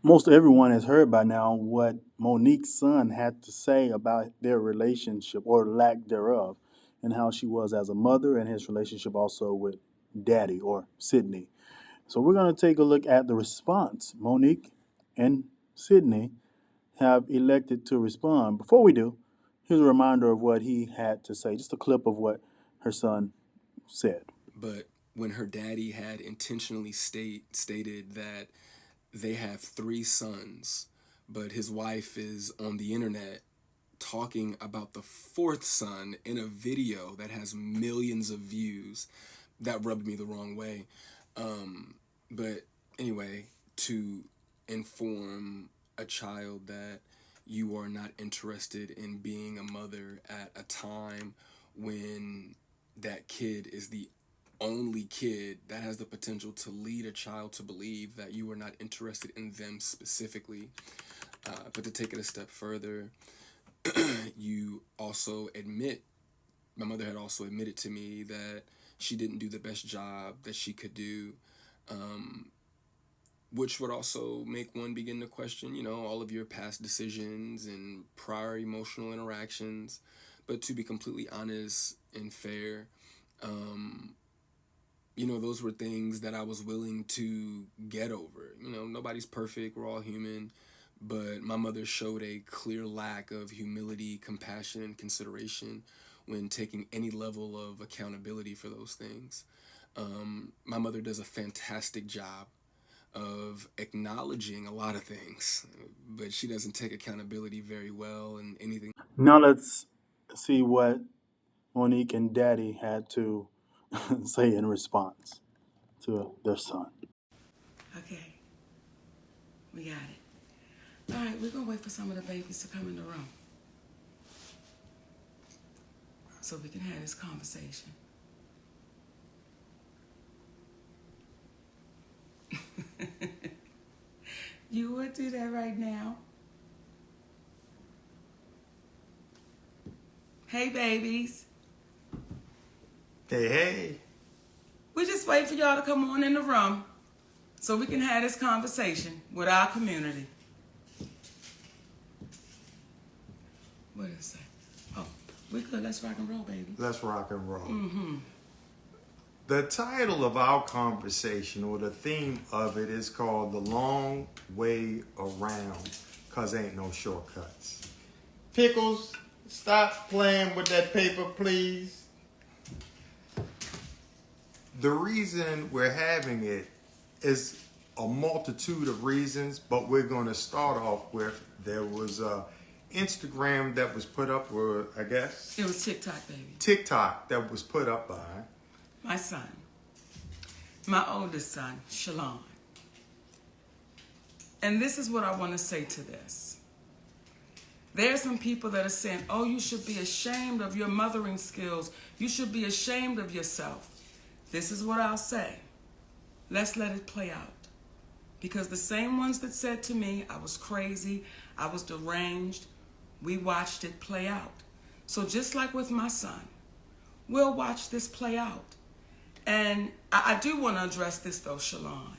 Most everyone has heard by now what moNique's son had to say about their relationship or lack thereof, and how she was as a mother and his relationship also with daddy or Sidney. So we're going to take a look at the response moNique and Sidney have elected to respond. Before we do, here's a reminder of what he had to say, just a clip of what her son said. But when her daddy had intentionally stated that they have three sons, but his wife is on the internet talking about the fourth son in a video that has millions of views, that rubbed me the wrong way. But anyway, to inform a child that you are not interested in being a mother at a time when that kid is the only kid that has the potential to lead a child to believe that you are not interested in them specifically. But to take it a step further, you also admit, my mother had also admitted to me that she didn't do the best job that she could do, which would also make one begin to question, all of your past decisions and prior emotional interactions. But to be completely honest and fair, those were things that I was willing to get over. Nobody's perfect, we're all human. But my mother showed a clear lack of humility, compassion, and consideration when taking any level of accountability for those things. My mother does a fantastic job of acknowledging a lot of things, but she doesn't take accountability very well in anything. Now let's see what moNique and daddy had to say in response to their son. Okay, we got it. All right, we're gonna wait for some of the babies to come in the room so we can have this conversation. You would do that right now? Hey, babies. Hey, hey. We just wait for y'all to come on in the room so we can have this conversation with our community. What is that? Oh, we good. Let's rock and roll, baby. Let's rock and roll. The title of our conversation, or the theme of it, is called The Long Way Around, because ain't no shortcuts. Pickles, stop playing with that paper, please. The reason we're having it is a multitude of reasons, but we're going to start off with, there was a Instagram that was put up, or I guess It was TikTok, baby. TikTok that was put up by My son. My oldest son, Shalon. And this is what I want to say to this. There are some people that are saying, oh, you should be ashamed of your mothering skills. You should be ashamed of yourself. This is what I'll say. Let's let it play out. Because the same ones that said to me, I was crazy, I was deranged, we watched it play out. So just like with my son, we'll watch this play out. And I do want to address this though, Shalon.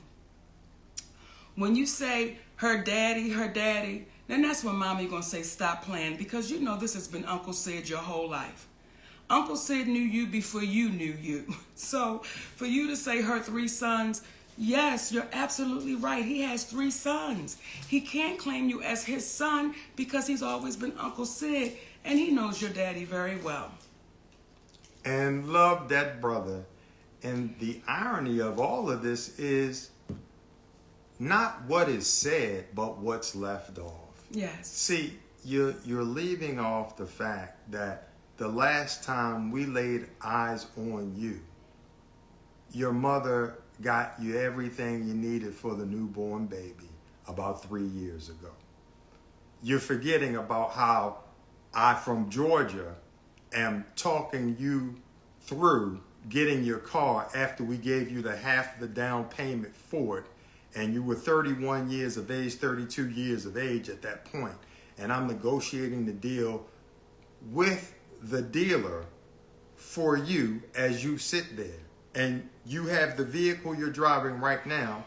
When you say her daddy, then that's when mommy gonna say stop playing, because you know this has been Uncle Sid your whole life. Uncle Sid knew you before you knew you. So for you to say her three sons, yes, you're absolutely right. He has three sons. He can't claim you as his son because he's always been Uncle Sid, and he knows your daddy very well. and love that brother. And the irony of all of this is not what is said, but what's left off. Yes. See, you're leaving off the fact that the last time we laid eyes on you, your mother got you everything you needed for the newborn baby about 3 years ago. You're forgetting about how I, from Georgia, am talking you through getting your car after we gave you the half of the down payment for it, and you were 31 years of age, 32 years of age at that point, and I'm negotiating the deal with the dealer for you as you sit there. And you have the vehicle you're driving right now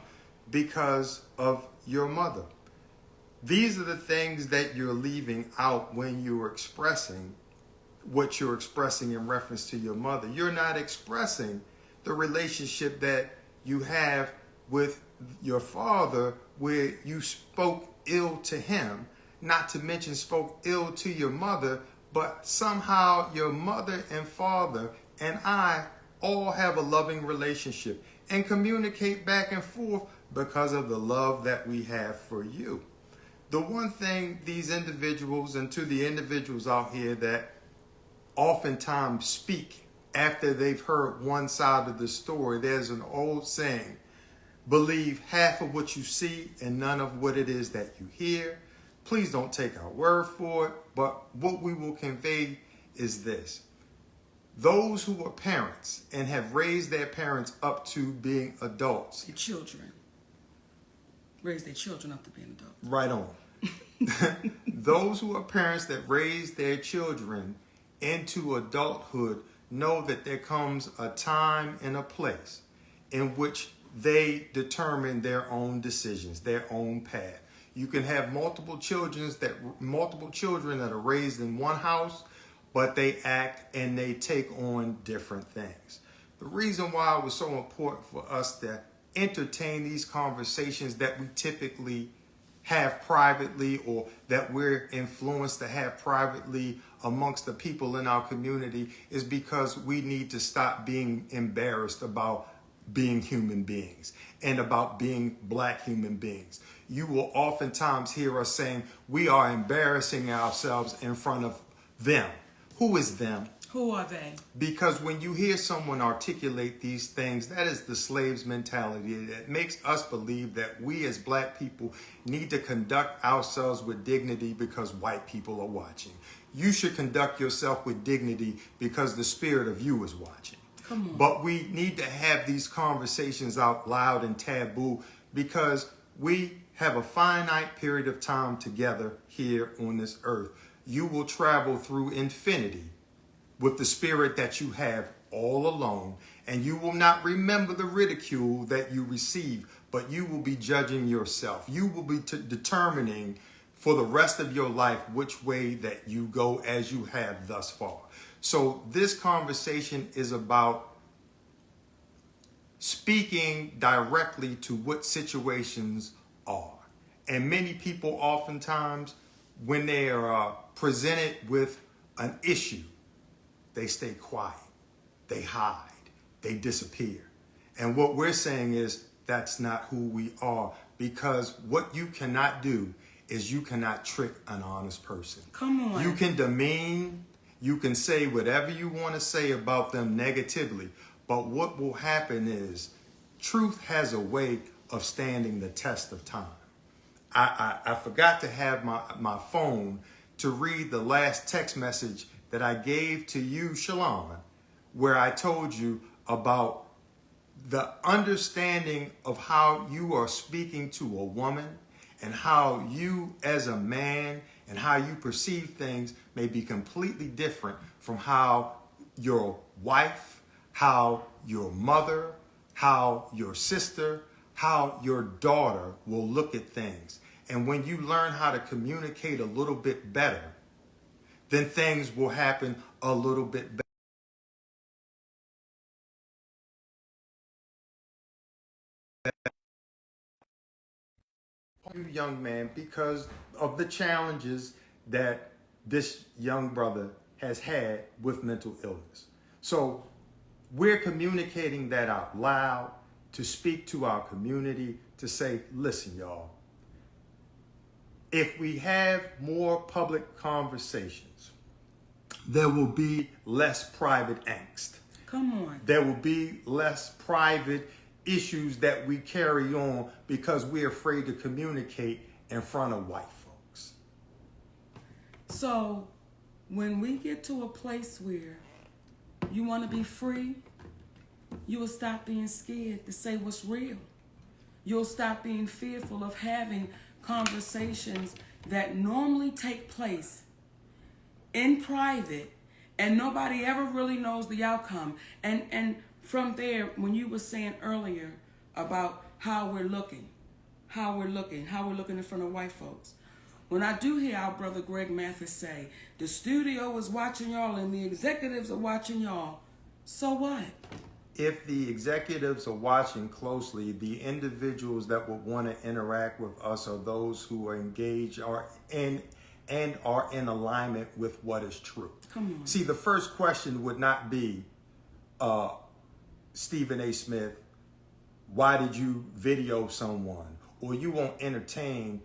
because of your mother. These are the things that you're leaving out when you're expressing what you're expressing in reference to your mother. You're not expressing the relationship that you have with your father, where you spoke ill to him, not to mention spoke ill to your mother, but somehow your mother and father and I all have a loving relationship and communicate back and forth because of the love that we have for you. The one thing these individuals, and to the individuals out here that oftentimes speak after they've heard one side of the story, there's an old saying: believe half of what you see and none of what it is that you hear. Please don't take our word for it, but what we will convey is this: those who are parents and have raised their parents up to being adults. Your children. Raise their children up to being adults. Right on. Those who are parents that raise their children into adulthood know that there comes a time and a place in which they determine their own decisions, their own path. You can have multiple children that are raised in one house, but they act and they take on different things. The reason why it was so important for us to entertain these conversations that we typically have privately, or that we're influenced to have privately amongst the people in our community, is because we need to stop being embarrassed about being human beings and about being black human beings. You will oftentimes hear us saying we are embarrassing ourselves in front of them. Who is them? Who are they? Because when you hear someone articulate these things, that is the slave's mentality. It makes us believe that we as black people need to conduct ourselves with dignity because white people are watching. You should conduct yourself with dignity because the spirit of you is watching. Come on. But we need to have these conversations out loud and taboo because we have a finite period of time together here on this earth. You will travel through infinity with the spirit that you have all alone, and you will not remember the ridicule that you receive, but you will be judging yourself. You will be determining for the rest of your life which way that you go as you have thus far. So this conversation is about speaking directly to what situations are. And many people oftentimes, when they are presented with an issue, they stay quiet, they hide, they disappear. And what we're saying is that's not who we are, because what you cannot do is you cannot trick an honest person. Come on. You can demean, you can say whatever you want to say about them negatively, but what will happen is truth has a way of standing the test of time. I forgot to have my phone to read the last text message that I gave to you, Shalon, where I told you about the understanding of how you are speaking to a woman and how you as a man and how you perceive things may be completely different from how your wife, how your mother, how your sister, how your daughter will look at things. And when you learn how to communicate a little bit better, then things will happen a little bit better. You young man, because of the challenges that this young brother has had with mental illness. So we're communicating that out loud to speak to our community, to say, listen, y'all, if we have more public conversations, there will be less private angst. Come on. There will be less private issues that we carry on because we're afraid to communicate in front of white folks. So when we get to a place where you want to be free, you will stop being scared to say what's real. You'll stop being fearful of having conversations that normally take place in private and nobody ever really knows the outcome. And from there, when you were saying earlier about how we're looking, how we're looking in front of white folks. When I do hear our brother Greg Mathis say, the studio is watching y'all and the executives are watching y'all, so what? If the executives are watching closely, the individuals that would want to interact with us are those who are engaged and are in alignment with what is true. Come on. See, the first question would not be, Stephen A. Smith, why did you video someone? Or you won't entertain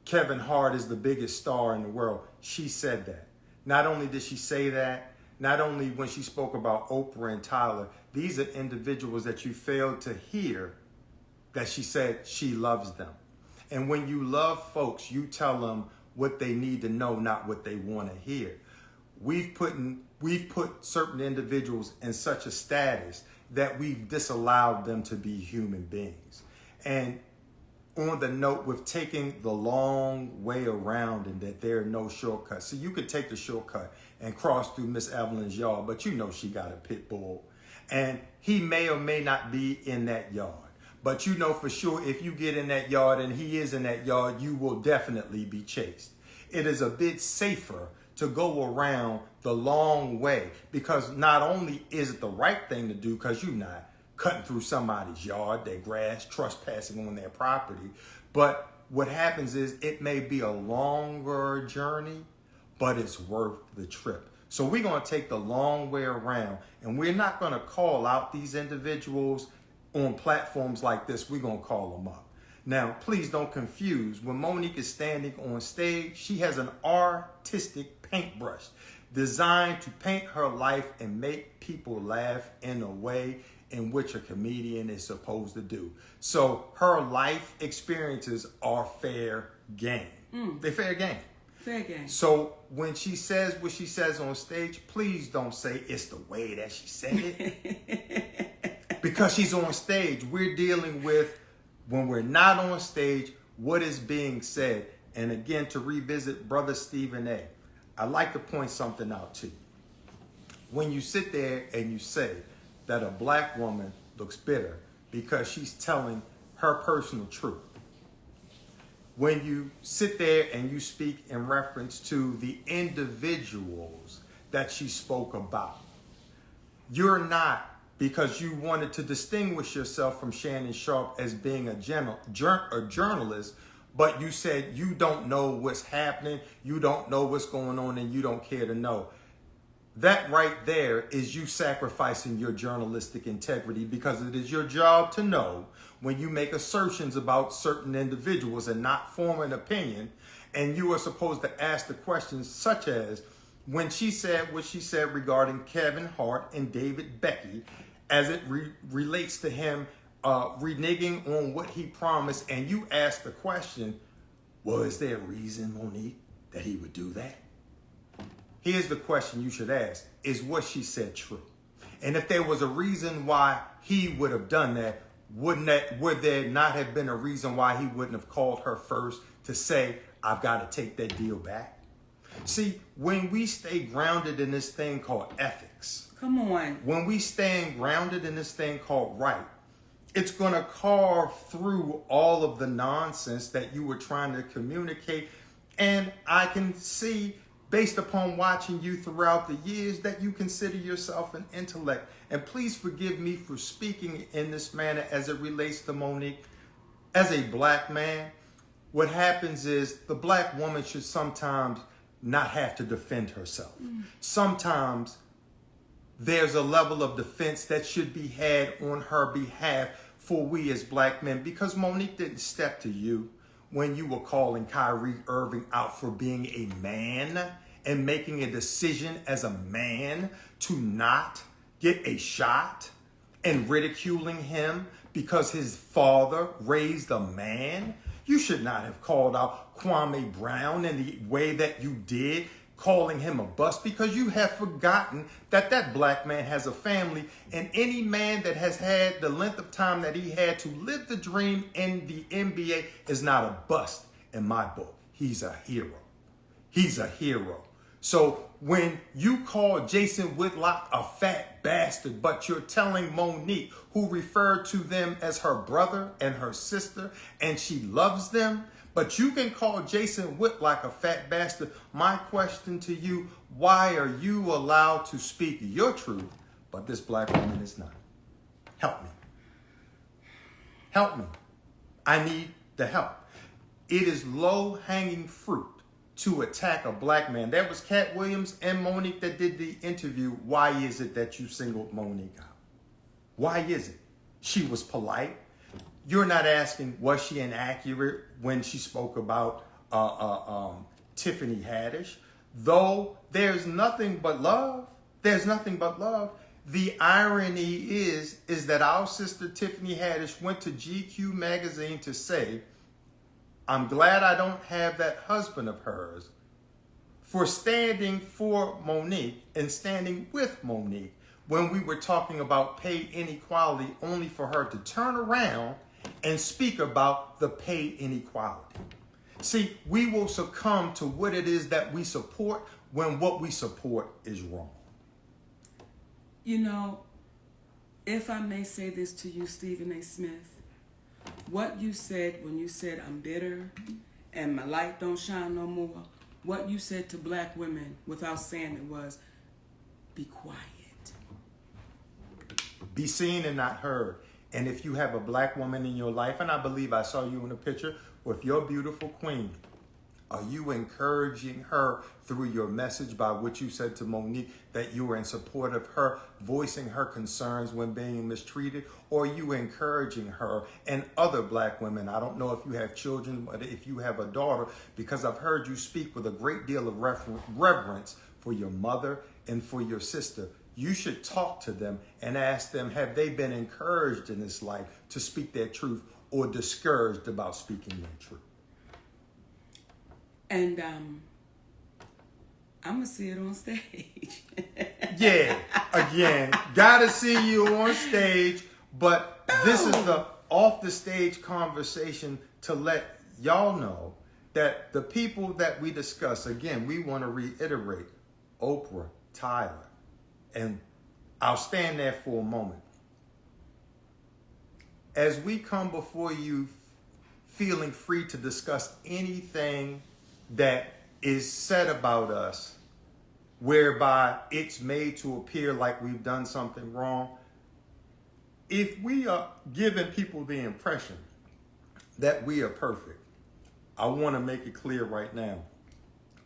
Kevin Hart is the biggest star in the world. She said that. Not only did she say that, not only when she spoke about Oprah and Tyler, these are individuals that you failed to hear that she said she loves them. And when you love folks, you tell them what they need to know, not what they want to hear. We've put certain individuals in such a status that we've disallowed them to be human beings. And on the note with taking the long way around and that there are no shortcuts. So you could take the shortcut and cross through Miss Evelyn's yard, but you know she got a pit bull. And he may or may not be in that yard. But you know for sure if you get in that yard and he is in that yard, you will definitely be chased. It is a bit safer to go around the long way because not only is it the right thing to do because you're not cutting through somebody's yard, their grass, trespassing on their property. But what happens is it may be a longer journey, but it's worth the trip. So we're going to take the long way around, and we're not going to call out these individuals on platforms like this. We're going to call them up. Now, please don't confuse. When moNique is standing on stage, she has an artistic paintbrush designed to paint her life and make people laugh in a way in which a comedian is supposed to do. So her life experiences are fair game. They're fair game. Fair game. So when she says what she says on stage, please don't say it's the way that she said it. Because she's on stage. We're dealing with, when we're not on stage, what is being said. And again, to revisit Brother Stephen A., I'd like to point something out to you. When you sit there and you say that a black woman looks bitter because she's telling her personal truth. When you sit there and you speak in reference to the individuals that she spoke about, you're not, because you wanted to distinguish yourself from Shannon Sharpe as being a journalist, but you said you don't know what's happening, you don't know what's going on, and you don't care to know. That right there is you sacrificing your journalistic integrity because it is your job to know when you make assertions about certain individuals and not form an opinion. And you are supposed to ask the questions such as when she said what she said regarding Kevin Hart and David Becky as it relates to him reneging on what he promised. And you ask the question, well, is there a reason, moNique, that he would do that? Here's the question you should ask. Is what she said true? And if there was a reason why he would have done that, would there not have been a reason why he wouldn't have called her first to say, I've got to take that deal back? See, when we stay grounded in this thing called ethics, come on. when we stand grounded in this thing called right, it's going to carve through all of the nonsense that you were trying to communicate. And I can see, based upon watching you throughout the years, that you consider yourself an intellect. And please forgive me for speaking in this manner as it relates to moNique. As a black man, what happens is the black woman should sometimes not have to defend herself. Sometimes there's a level of defense that should be had on her behalf for we as black men, because moNique didn't step to you when you were calling Kyrie Irving out for being a man and making a decision as a man to not get a shot and ridiculing him because his father raised a man. You should not have called out Kwame Brown in the way that you did, calling him a bust, because you have forgotten that that black man has a family, and any man that has had the length of time that he had to live the dream in the NBA is not a bust in my book. He's a hero. He's a hero. So when you call Jason Whitlock a fat bastard, but you're telling moNique, who referred to them as her brother and her sister, and she loves them, but you can call Jason Whitlock a fat bastard. My question to you, why are you allowed to speak your truth, but this black woman is not? Help me. Help me. I need the help. It is low-hanging fruit to attack a black man. That was Cat Williams and moNique that did the interview. Why is it that you singled moNique out? Why is it? She was polite. You're not asking, was she inaccurate when she spoke about Tiffany Haddish? Though there's nothing but love. There's nothing but love. The irony is that our sister Tiffany Haddish went to GQ magazine to say, I'm glad I don't have that husband of hers, for standing for moNique and standing with moNique when we were talking about pay inequality, only for her to turn around and speak about the pay inequality. See, we will succumb to what it is that we support when what we support is wrong. You know, if I may say this to you, Stephen A. Smith, what you said when you said I'm bitter and my light don't shine no more, what you said to black women without saying it was, be quiet. Be seen and not heard. And if you have a black woman in your life, and I believe I saw you in a picture with your beautiful queen, are you encouraging her through your message by what you said to moNique, that you are in support of her, voicing her concerns when being mistreated? Or are you encouraging her and other black women? I don't know if you have children, but if you have a daughter, because I've heard you speak with a great deal of reverence for your mother and for your sister. You should talk to them and ask them, have they been encouraged in this life to speak their truth or discouraged about speaking their truth? And I'm going to see it on stage. Yeah, again, gotta see you on stage, but this is the off the stage conversation to let y'all know that the people that we discuss, again, we want to reiterate Oprah, Tyler, and I'll stand there for a moment. As we come before you feeling free to discuss anything that is said about us, whereby it's made to appear like we've done something wrong, if we are giving people the impression that we are perfect, I want to make it clear right now,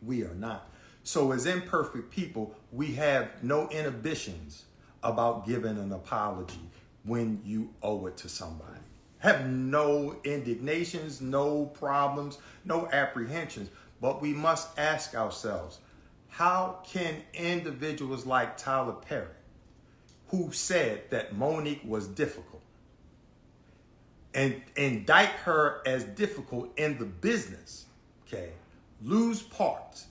we are not. So as imperfect people, we have no inhibitions about giving an apology when you owe it to somebody. Have no indignations, no problems, no apprehensions. But we must ask ourselves, how can individuals like Tyler Perry, who said that moNique was difficult, and indict her as difficult in the business, okay, lose parts?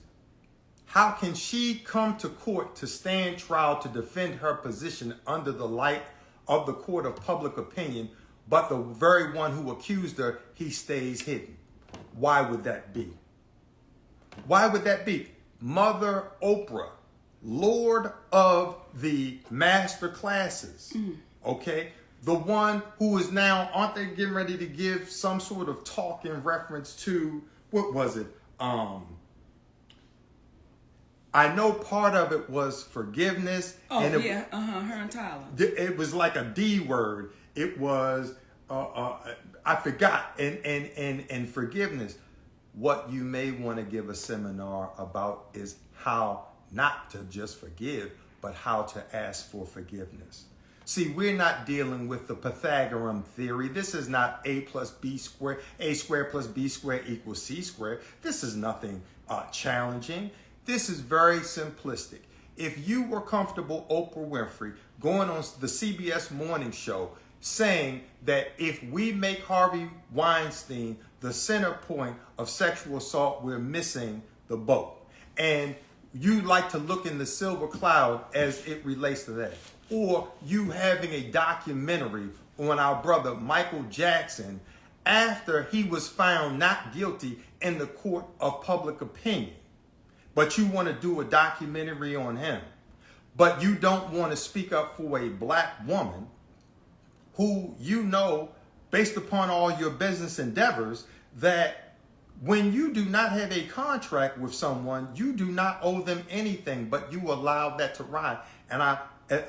How can she come to court to stand trial to defend her position under the light of the court of public opinion, but the very one who accused her, he stays hidden? Why would that be? Why would that be? Mother Oprah, Lord of the master classes, okay? The one who is now, aren't they getting ready to give some sort of talk in reference to, what was it? I know part of it was forgiveness. Oh, and yeah, her and Tyler. It was like a D word. It was, I forgot, and forgiveness. What you may want to give a seminar about is how not to just forgive, but how to ask for forgiveness. See, we're not dealing with the Pythagorean theory. This is not A plus B squared, A squared plus B squared equals C squared. This is nothing challenging. This is very simplistic. If you were comfortable, Oprah Winfrey, going on the CBS morning show, saying that if we make Harvey Weinstein the center point of sexual assault, we're missing the boat. And you like to look in the silver cloud as it relates to that. Or you having a documentary on our brother Michael Jackson after he was found not guilty in the court of public opinion. but you want to do a documentary on him, but you don't want to speak up for a black woman who you know, based upon all your business endeavors, that when you do not have a contract with someone, you do not owe them anything, but you allow that to ride. And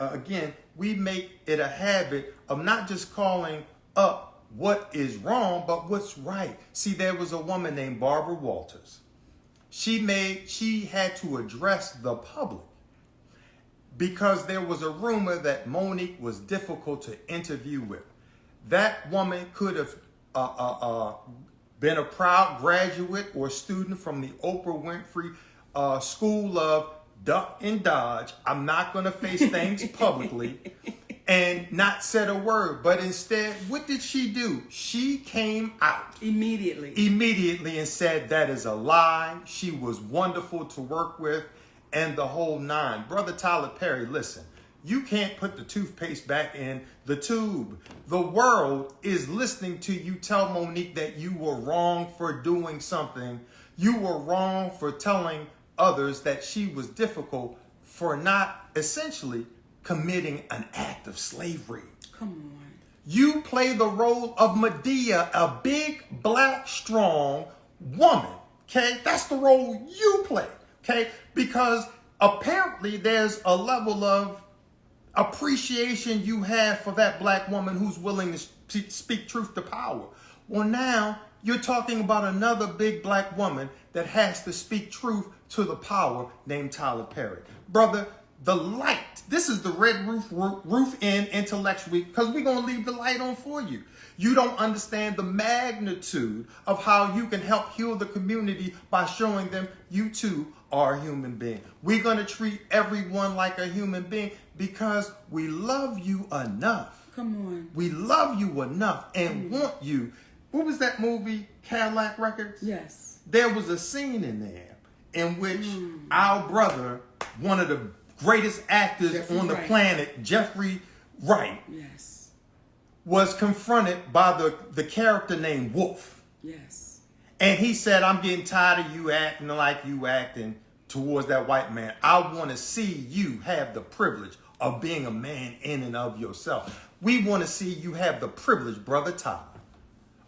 again, we make it a habit of not just calling up what is wrong, but what's right. See, there was a woman named Barbara Walters. She had to address the public because there was a rumor that moNique was difficult to interview with. That woman could have been a proud graduate or student from the Oprah Winfrey School of Duck and Dodge. I'm not going to face things publicly and not said a word. But instead, what did she do? She came out immediately and said that is a lie. She was wonderful to work with and the whole nine. Brother Tyler Perry, listen, you can't put the toothpaste back in the tube. The world is listening to you tell moNique that you were wrong for doing something. You were wrong for telling others that she was difficult for not essentially committing an act of slavery. Come on. You play the role of Medea, a big, black, strong woman. Okay? That's the role you play. Okay? Because apparently there's a level of appreciation you have for that black woman who's willing to speak truth to power. Well, now you're talking about another big black woman that has to speak truth to the power named Tyler Perry. Brother, the light, this is the red roof in intellectually, because we're going to leave the light on for you. You don't understand the magnitude of how you can help heal the community by showing them you too are a human being. We're going to treat everyone like a human being because we love you enough. Come on. We love you enough and want you. What was that movie, Cadillac Records? Yes. There was a scene in there in which our brother, one of the greatest actors Jeffrey on the Wright. planet, Jeffrey Wright, Yes. was confronted by the character named Wolf. Yes. And he said, I'm getting tired of you acting like you acting towards that white man. I want to see you have the privilege of being a man in and of yourself. We want to see you have the privilege, Brother Tyler,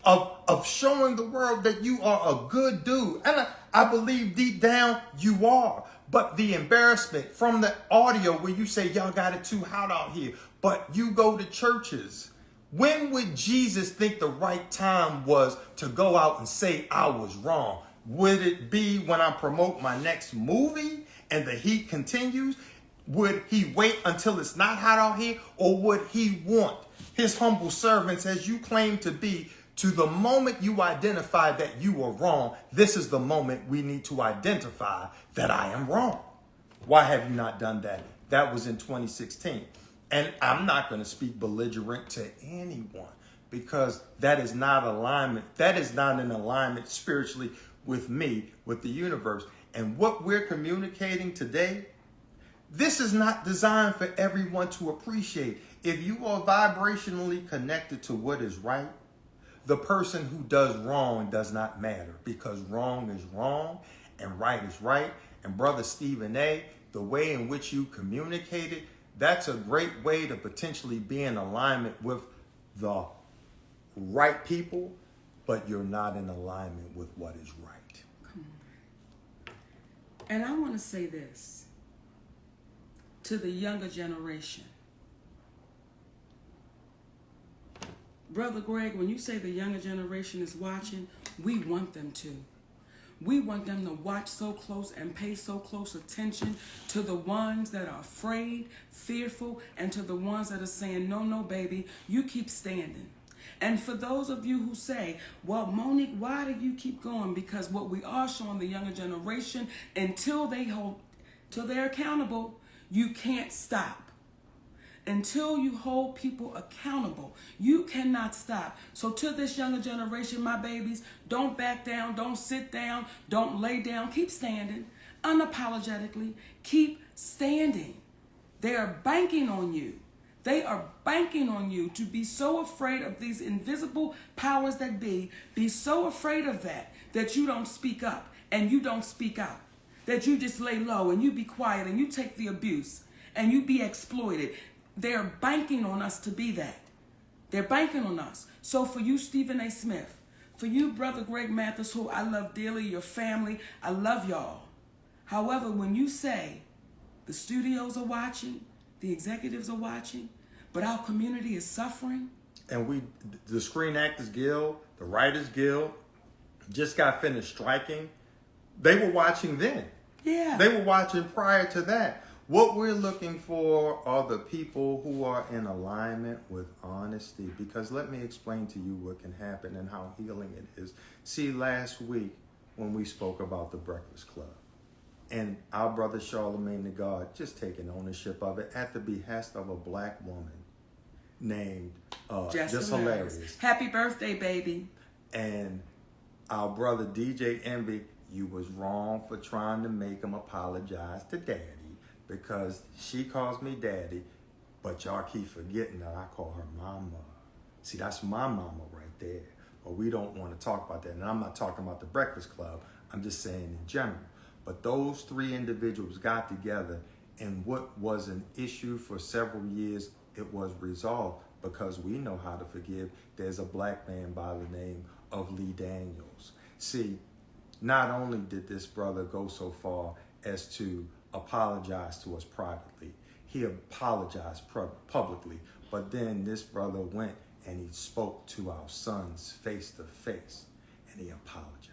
of showing the world that you are a good dude. And I believe deep down you are. But the embarrassment from the audio where you say, y'all got it too hot out here, but you go to churches. When would Jesus think the right time was to go out and say I was wrong? Would it be when I promote my next movie and the heat continues? Would he wait until it's not hot out here? Or would he want his humble servants, as you claim to be, to the moment you identify that you are wrong, this is the moment we need to identify that I am wrong. Why have you not done that? That was in 2016. And I'm not going to speak belligerent to anyone because that is not alignment. That is not in alignment spiritually with me, with the universe. And what we're communicating today, this is not designed for everyone to appreciate. If you are vibrationally connected to what is right, the person who does wrong does not matter because wrong is wrong and right is right. And Brother Stephen A., the way in which you communicated, that's a great way to potentially be in alignment with the right people, but you're not in alignment with what is right. Come on. And I want to say this to the younger generation. Brother Greg, when you say the younger generation is watching, we want them to. We want them to watch so close and pay so close attention to the ones that are afraid, fearful, and to the ones that are saying, no, no, baby, you keep standing. And for those of you who say, well, moNique, why do you keep going? Because what we are showing the younger generation, till they're accountable, you can't stop. Until you hold people accountable, you cannot stop. So to this younger generation, my babies, don't back down, don't sit down, don't lay down. Keep standing unapologetically. Keep standing. They are banking on you. They are banking on you to be so afraid of these invisible powers that be so afraid of that you don't speak up and you don't speak out. that you just lay low and you be quiet and you take the abuse and you be exploited. They're banking on us to be that. They're banking on us. So for you, Stephen A. Smith, for you, Brother Greg Mathis, who I love dearly, your family, I love y'all. However, when you say the studios are watching, the executives are watching, but our community is suffering. And the Screen Actors Guild, the Writers Guild, just got finished striking. They were watching then. Yeah. They were watching prior to that. What we're looking for are the people who are in alignment with honesty. Because let me explain to you what can happen and how healing it is. See, last week when we spoke about the Breakfast Club, and our brother Charlemagne the God just taking ownership of it at the behest of a black woman named Just Hilarious. Happy birthday, baby. And our brother DJ Envy, you was wrong for trying to make him apologize to Daddy, because she calls me Daddy, but y'all keep forgetting that I call her Mama. See, that's my mama right there. But we don't want to talk about that. And I'm not talking about the Breakfast Club. I'm just saying in general. But those three individuals got together, and what was an issue for several years, it was resolved because we know how to forgive. There's a black man by the name of Lee Daniels. See, not only did this brother go so far as to apologize to us privately, he apologized publicly, but then this brother went and he spoke to our sons face to face and he apologized.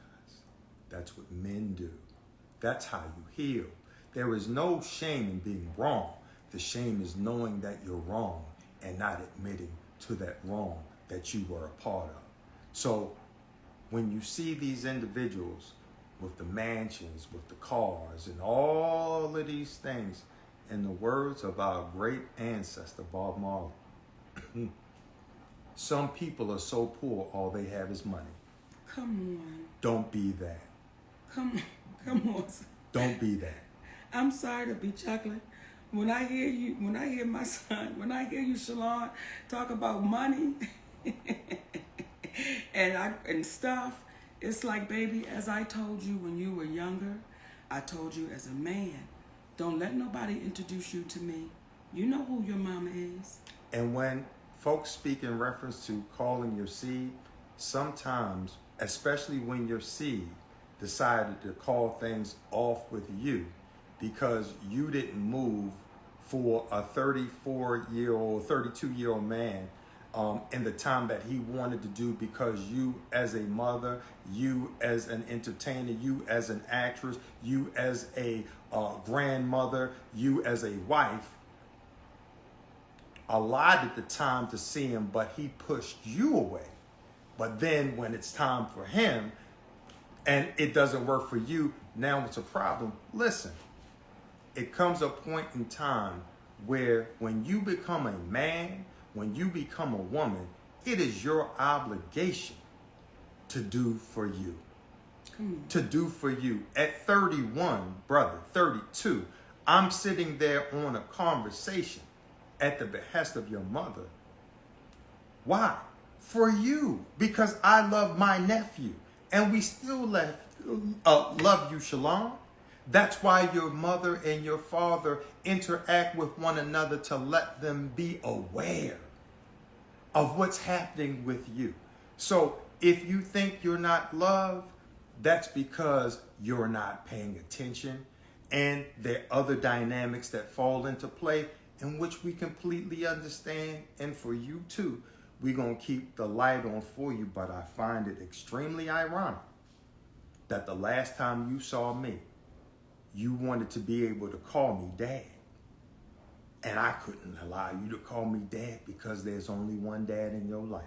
That's what men do. That's how you heal. There is no shame in being wrong. The shame is knowing that you're wrong and not admitting to that wrong that you were a part of. So when you see these individuals with the mansions, with the cars, and all of these things, in the words of our great ancestor, Bob Marley, some people are so poor, all they have is money. Come on. Don't be that. Come on. Don't be that. I'm sorry to be chuckling. When I hear you, when I hear my son, when I hear you, Shalon, talk about money and stuff, it's like, baby, as I told you when you were younger, I told you as a man, don't let nobody introduce you to me. You know who your mama is. And when folks speak in reference to calling your seed, sometimes, especially when your seed decided to call things off with you because you didn't move for a 34-year-old, 32-year-old man in the time that he wanted to do, because you as a mother, you as an entertainer, you as an actress, you as a grandmother, you as a wife, allotted the time to see him, but he pushed you away. But then when it's time for him and it doesn't work for you, now it's a problem. Listen, it comes a point in time where when you become a man, when you become a woman, it is your obligation to do for you. To do for you. At 31, brother, 32, I'm sitting there on a conversation at the behest of your mother. Why? For you. Because I love my nephew. And we still love you, Shalom. That's why your mother and your father interact with one another, to let them be aware of what's happening with you. So if you think you're not loved, that's because you're not paying attention. And there are other dynamics that fall into play in which we completely understand. And for you too, we're going to keep the light on for you. But I find it extremely ironic that the last time you saw me, you wanted to be able to call me dad. And I couldn't allow you to call me dad because there's only one dad in your life.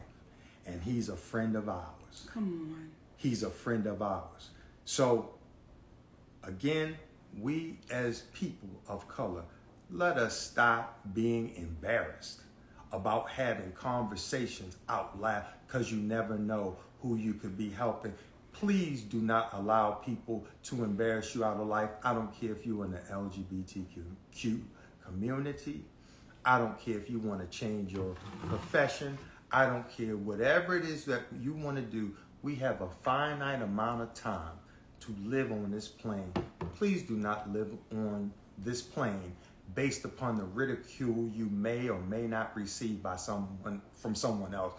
And he's a friend of ours. Come on. He's a friend of ours. So, again, we as people of color, let us stop being embarrassed about having conversations out loud, because you never know who you could be helping. Please do not allow people to embarrass you out of life. I don't care if you're in the LGBTQ community. I don't care if you want to change your profession. I don't care whatever it is that you want to do. We have a finite amount of time to live on this plane, please do not live on this plane based upon the ridicule you may or may not receive from someone else.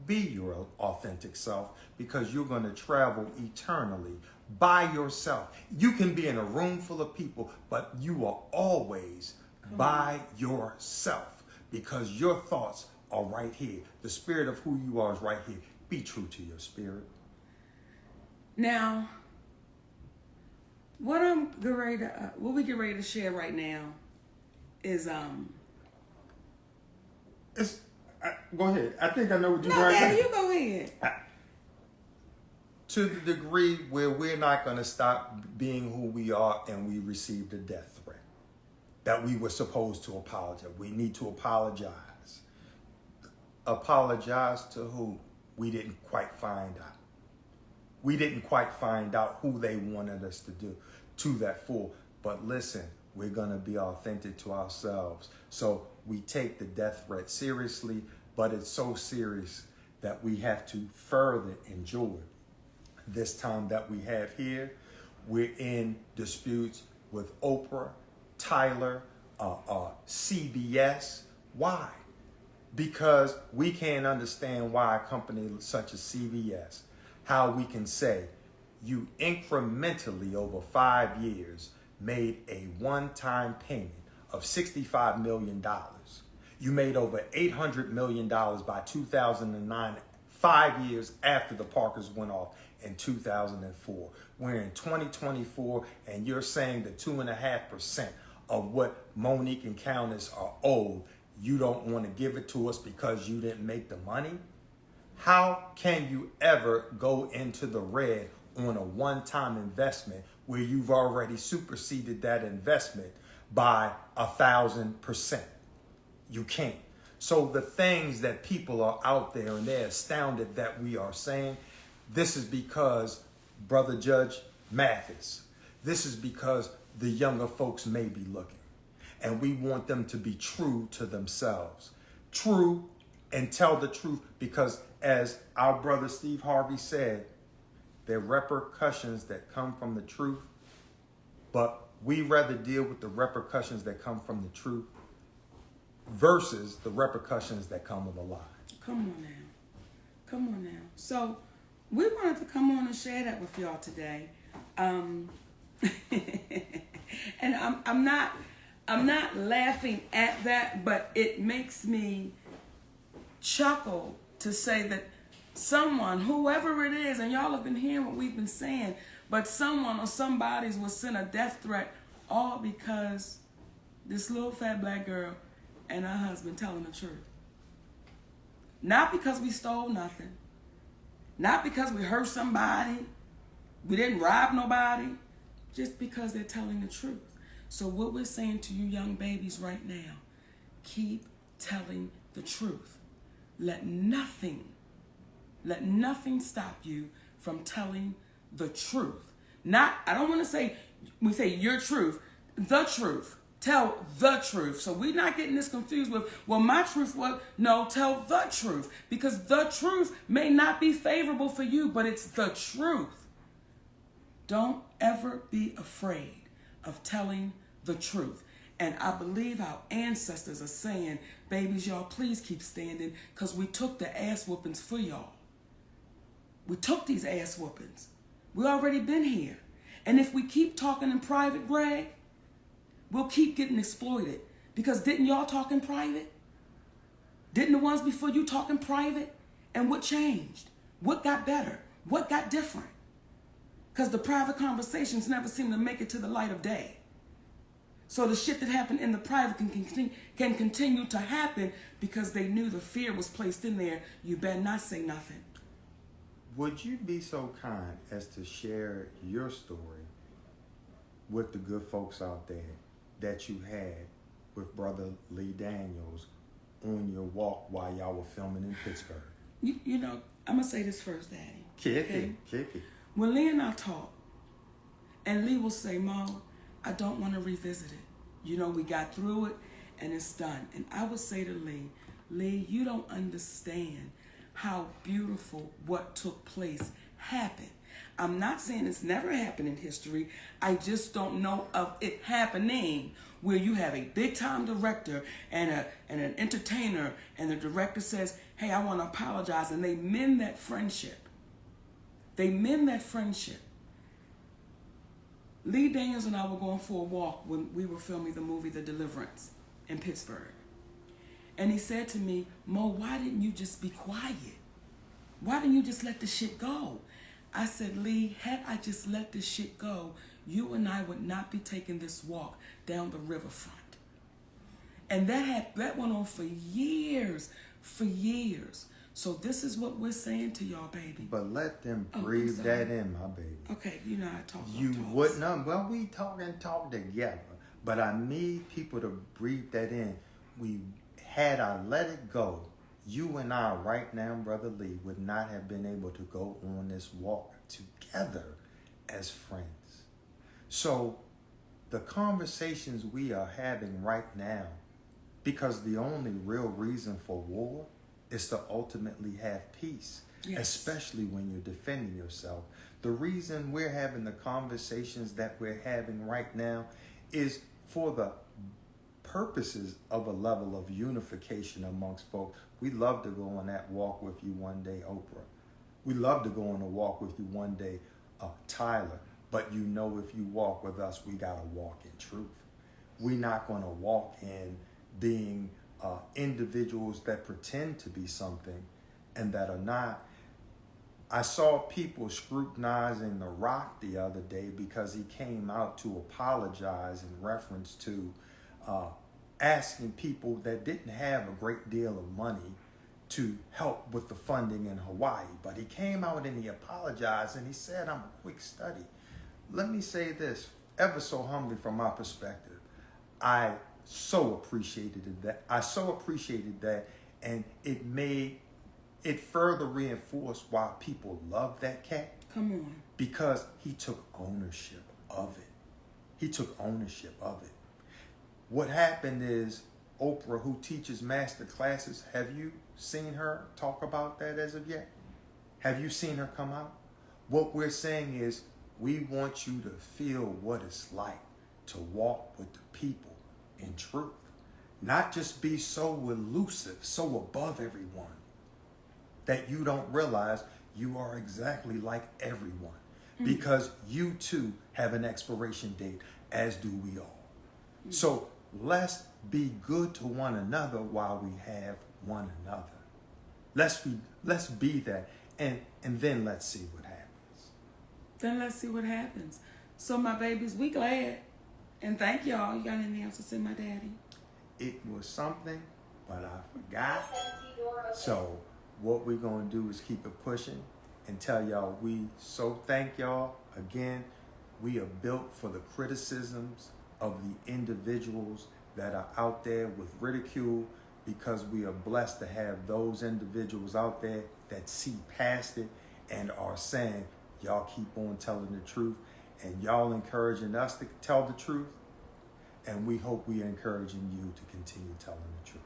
Be your authentic self, because you're going to travel eternally by yourself. You can be in a room full of people, but you are always by yourself, because your thoughts are right here. The spirit of who you are is right here. Be true to your spirit. Now, what we get ready to share right now is Go ahead. I think I know what you're no, right Daddy, now. you go ahead. To the degree where we're not going to stop being who we are and we received a death threat that we were supposed to apologize. We need to apologize. Apologize to who? We didn't quite find out. We didn't quite find out who they wanted us to do to that full. But listen, we're going to be authentic to ourselves. So we take the death threat seriously, but it's so serious that we have to further enjoy this time that we have here. We're in disputes with Oprah, Tyler, CBS. Why? Because we can't understand why a company such as CBS, how we can say you incrementally over 5 years made a one-time payment of $65 million. You made over $800 million by 2009, 5 years after the Parkers went off in 2004. We're in 2024, and you're saying the 2.5% of what moNique and Countess are owed, you don't want to give it to us because you didn't make the money? How can you ever go into the red on a one-time investment where you've already superseded that investment by 1,000%? You can't. So the things that people are out there and they're astounded that we are saying, this is because Brother Judge Mathis, this is because the younger folks may be looking. And we want them to be true to themselves. True and tell the truth, because as our brother Steve Harvey said, there are repercussions that come from the truth, but we rather deal with the repercussions that come from the truth versus the repercussions that come with a lie. Come on now. Come on now. So we wanted to come on and share that with y'all today. And I'm not laughing at that, but it makes me chuckle to say that someone, whoever it is, and y'all have been hearing what we've been saying, but someone or somebody's was sent a death threat all because this little fat black girl and her husband telling the truth. Not because we stole nothing. Not because we hurt somebody. We didn't rob nobody. Just because they're telling the truth. So what we're saying to you young babies right now, keep telling the truth. Let nothing stop you from telling the truth. Not, I don't want to say, we say your truth, the truth. Tell the truth. So we're not getting this confused with, well, my truth was, no, tell the truth. Because the truth may not be favorable for you, but it's the truth. Don't ever be afraid of telling the truth. And I believe our ancestors are saying, babies, y'all, please keep standing, because we took the ass whoopings for y'all. We took these ass whoopings. We already been here. And if we keep talking in private, Greg, we'll keep getting exploited. Because didn't y'all talk in private? Didn't the ones before you talk in private? And what changed? What got better? What got different? Because the private conversations never seem to make it to the light of day. So the shit that happened in the private can continue to happen because they knew the fear was placed in there. You better not say nothing. Would you be so kind as to share your story with the good folks out there that you had with Brother Lee Daniels on your walk while y'all were filming in Pittsburgh? You know, I'm going to say this first, Daddy. Kick it. When Lee and I talk, and Lee will say, Mo, I don't want to revisit it. You know, we got through it and it's done. And I would say to Lee, you don't understand how beautiful what took place happened. I'm not saying it's never happened in history. I just don't know of it happening where you have a big time director and an entertainer, and the director says, hey, I want to apologize, and they mend that friendship. They mend that friendship. Lee Daniels and I were going for a walk when we were filming the movie The Deliverance in Pittsburgh. And he said to me, Mo, why didn't you just be quiet? Why didn't you just let the shit go? I said, Lee, had I just let this shit go, you and I would not be taking this walk down the riverfront. And that went on for years. So this is what we're saying to y'all, baby. But let them breathe that in, my baby. Okay, you know I talk about You talks. wouldn't. Well, we talk together. But I need people to breathe that in. Had I let it go, you and I right now, Brother Lee, would not have been able to go on this walk together as friends. So the conversations we are having right now, because the only real reason for war is to ultimately have peace, yes, especially when you're defending yourself. The reason we're having the conversations that we're having right now is for the purposes of a level of unification amongst folks. We love to go on that walk with you one day, Oprah. We love to go on a walk with you one day, Tyler. But you know, if you walk with us, we got to walk in truth. We're not going to walk in being individuals that pretend to be something and that are not. I saw people scrutinizing The Rock the other day because he came out to apologize in reference to asking people that didn't have a great deal of money to help with the funding in Hawaii. But he came out and he apologized and he said, I'm a quick study. Let me say this, ever so humbly from my perspective, I so appreciated that, and it further reinforced why people love that cat. Come on. Because he took ownership of it. What happened is, Oprah, who teaches master classes, have you seen her talk about that as of yet? Have you seen her come out? What we're saying is, we want you to feel what it's like to walk with the people in truth. Not just be so elusive, so above everyone, that you don't realize you are exactly like everyone. Because you too have an expiration date, as do we all. So let's be good to one another while we have one another. Let's be that, and then let's see what happens. So my babies, we glad. And thank y'all. You got anything else to say, my daddy? It was something, but I forgot. So what we're going to do is keep it pushing and tell y'all we so thank y'all. Again, we are built for the criticisms of the individuals that are out there with ridicule, because we are blessed to have those individuals out there that see past it and are saying, y'all keep on telling the truth, and y'all encouraging us to tell the truth, and we hope we are encouraging you to continue telling the truth.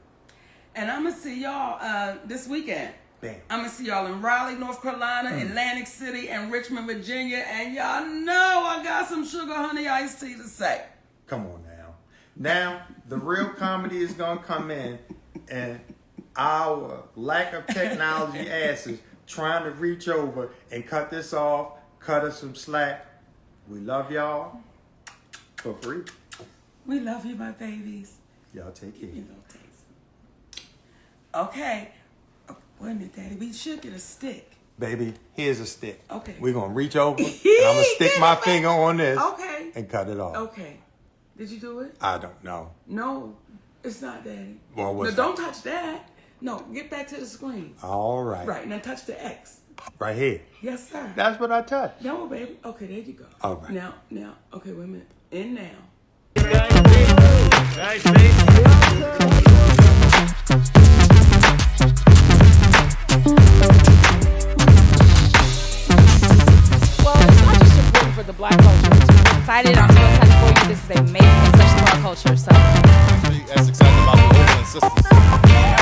And I'm going to see y'all this weekend. Bam. I'm going to see y'all in Raleigh, North Carolina, Atlantic City, and Richmond, Virginia, and y'all know I got some sugar honey iced tea to say. Come on now. Now, the real comedy is going to come in, and our lack of technology asses trying to reach over and cut this off, cut us some slack. We love y'all for free. We love you, my babies. Y'all take care. You know, taste. Okay. Wait a minute, Daddy. We should get a stick. Baby, here's a stick. Okay. We're going to reach over, and I'm going to stick my finger on this and cut it off. Okay. Did you do it? I don't know. No, it's not, Daddy. Well, what's don't touch that. No, get back to the screen. All right. Right, now touch the X. Right here. Yes, sir. That's what I touched. No, baby. Okay, there you go. All right. Now, okay, wait a minute. In now. Nice, baby. Well, it's not just important for the Black culture. I'm excited. I'm so excited for you. This is amazing, especially for our culture. So, As excited about the brothers and sisters.